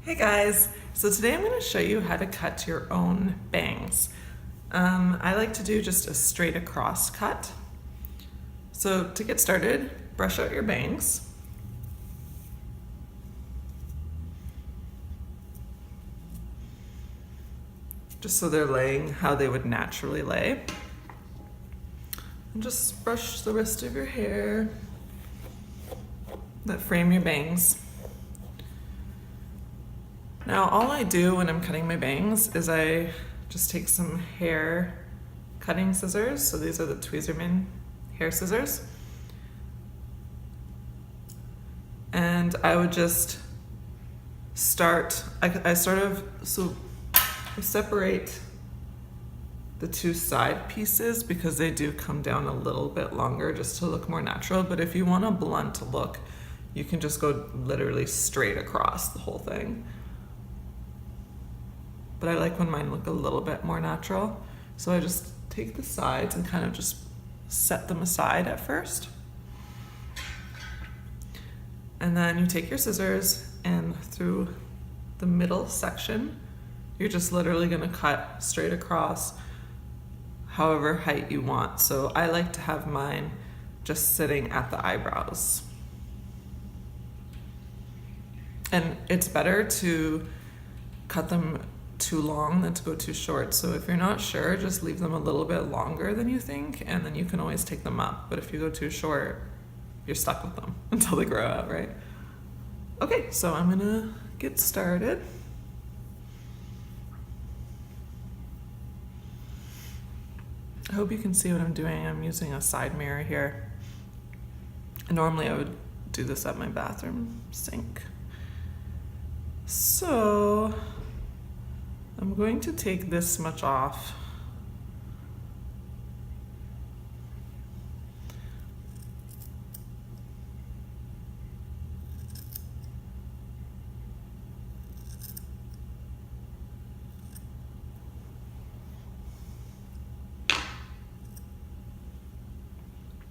Hey guys, so today I'm going to show you how to cut your own bangs. I like to do just a straight across cut. So to get started, brush out your bangs. Just so they're laying how they would naturally lay. And just brush the rest of your hair that frame your bangs. Now all I do when I'm cutting my bangs is I just take some hair cutting scissors. So these are the Tweezerman hair scissors. And I would just start, I separate the two side pieces because they do come down a little bit longer just to look more natural. But if you want a blunt look, you can just go literally straight across the whole thing. But I like when mine look a little bit more natural. So I just take the sides and kind of just set them aside at first. And then you take your scissors and through the middle section, you're just literally gonna cut straight across however height you want. So I like to have mine just sitting at the eyebrows. And it's better to cut them too long than to go too short. So if you're not sure, just leave them a little bit longer than you think, and then you can always take them up. But if you go too short, you're stuck with them until they grow out, right? Okay, so I'm gonna get started. I hope you can see what I'm doing. I'm using a side mirror here. Normally I would do this at my bathroom sink. So I'm going to take this much off.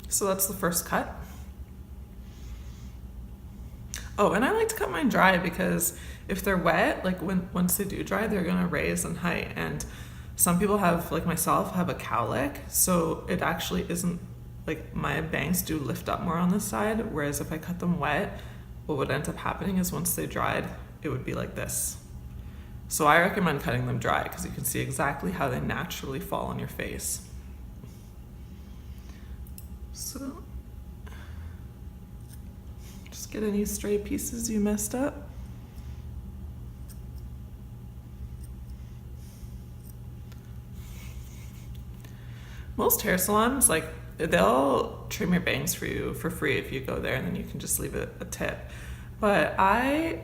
So that's the first cut. Oh, and I like to cut mine dry because if they're wet, like once they do dry, they're gonna raise in height. And some people have, like myself, have a cowlick, so it actually isn't, like my bangs do lift up more on this side, whereas if I cut them wet, what would end up happening is once they dried, it would be like this. So I recommend cutting them dry because you can see exactly how they naturally fall on your face. So just get any stray pieces you messed up. Most hair salons, like, they'll trim your bangs for you for free if you go there, and then you can just leave it a tip. But I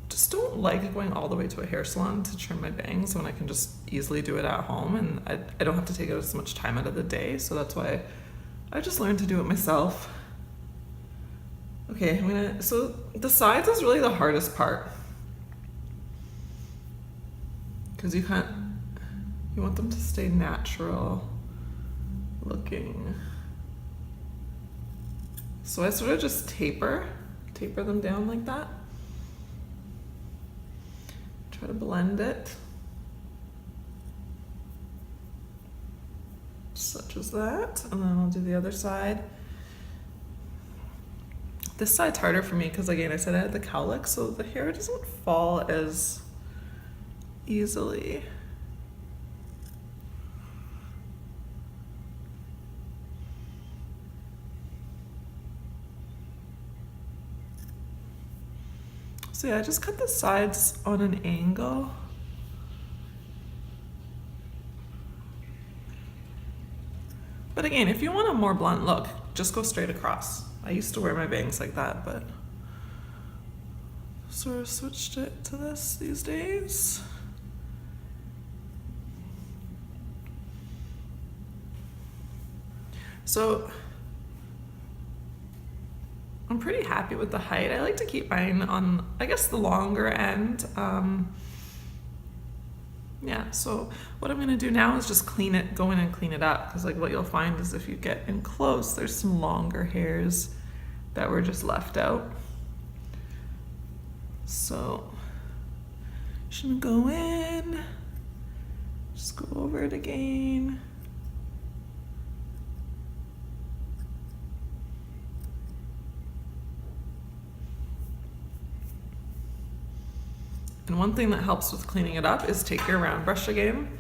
just don't like going all the way to a hair salon to trim my bangs when I can just easily do it at home, and I don't have to take as much time out of the day, so that's why I just learned to do it myself. Okay, so the sides is really the hardest part because you want them to stay natural looking. So I sort of just taper them down like that. Try to blend it. Such as that, and then I'll do the other side. This side's harder for me because, again, I said I had the cowlick, so the hair doesn't fall as easily. So yeah, I just cut the sides on an angle. But again, if you want a more blunt look, just go straight across. I used to wear my bangs like that, but sort of switched it to this these days. So I'm pretty happy with the height. I like to keep mine on, I guess, the longer end. Yeah, so what I'm gonna do now is just go in and clean it up, because like what you'll find is if you get in close, there's some longer hairs that were just left out. So Just gonna go in, just go over it again. And one thing that helps with cleaning it up is take your round brush again.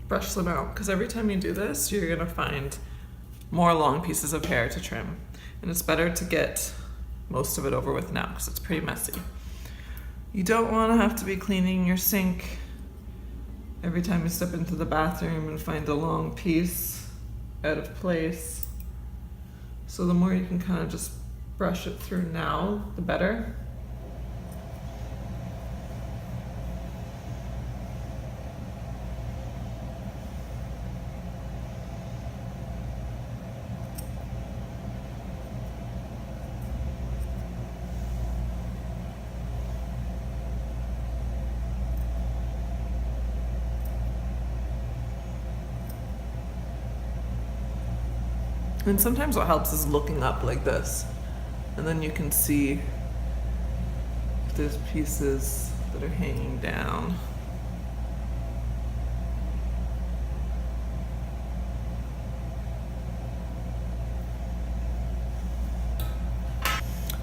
Brush them out, because every time you do this, you're gonna find more long pieces of hair to trim. And it's better to get most of it over with now, because it's pretty messy. You don't wanna have to be cleaning your sink every time you step into the bathroom and find a long piece out of place. So the more you can kind of just brush it through now, the better. And sometimes what helps is looking up like this, and then you can see if there's pieces that are hanging down.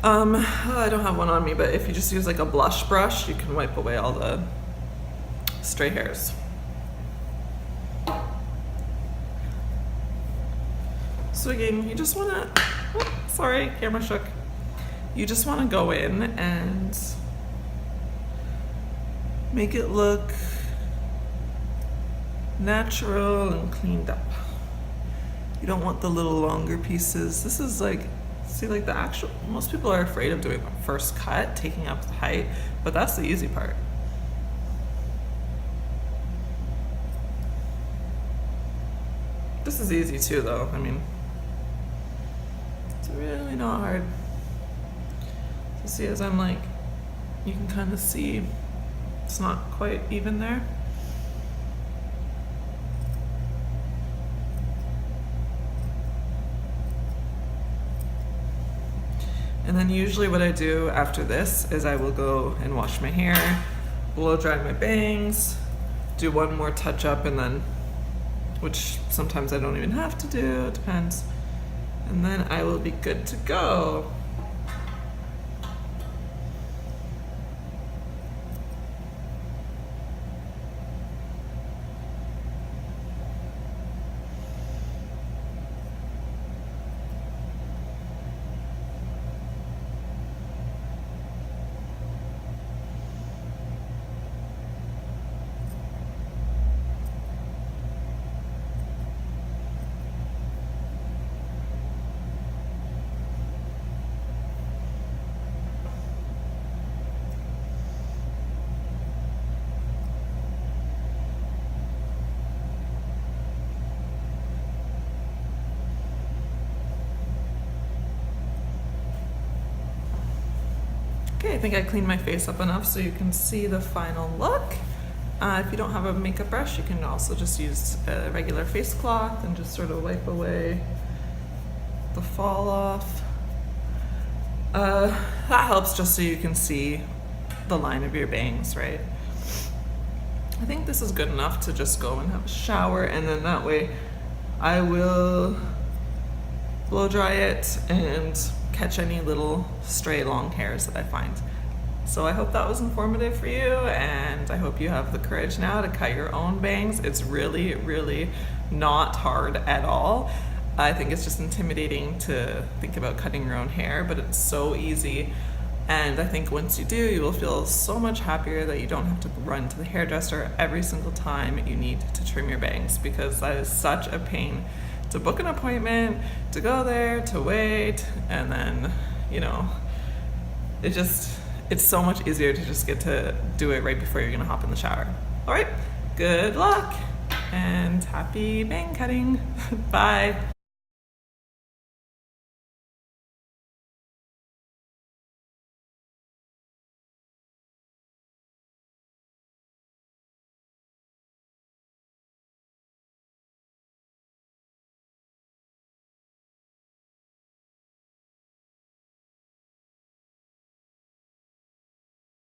I don't have one on me, but if you just use like a blush brush, you can wipe away all the stray hairs. So again, you just wanna, sorry, camera shook. You just wanna go in and make it look natural and cleaned up. You don't want the little longer pieces. This is like, see, like the actual, most people are afraid of doing the first cut, taking up the height, but that's the easy part. This is easy too though, I mean, it's really not hard. So see, as I'm like, you can kind of see it's not quite even there. And then usually what I do after this is I will go and wash my hair, blow dry my bangs, do one more touch up, and then, which sometimes I don't even have to do, it depends. And then I will be good to go. Okay, I think I cleaned my face up enough so you can see the final look. If you don't have a makeup brush, you can also just use a regular face cloth and just sort of wipe away the fall off. That helps just so you can see the line of your bangs, right? I think this is good enough to just go and have a shower, and then that way I will blow dry it and catch any little stray long hairs that I find. So I hope that was informative for you, and I hope you have the courage now to cut your own bangs. It's really, really not hard at all. I think it's just intimidating to think about cutting your own hair, but it's so easy. And I think once you do, you will feel so much happier that you don't have to run to the hairdresser every single time you need to trim your bangs, because that is such a pain to book an appointment, to go there, to wait, and then, you know, it's so much easier to just get to do it right before you're gonna hop in the shower. All right, good luck and happy bang cutting. Bye.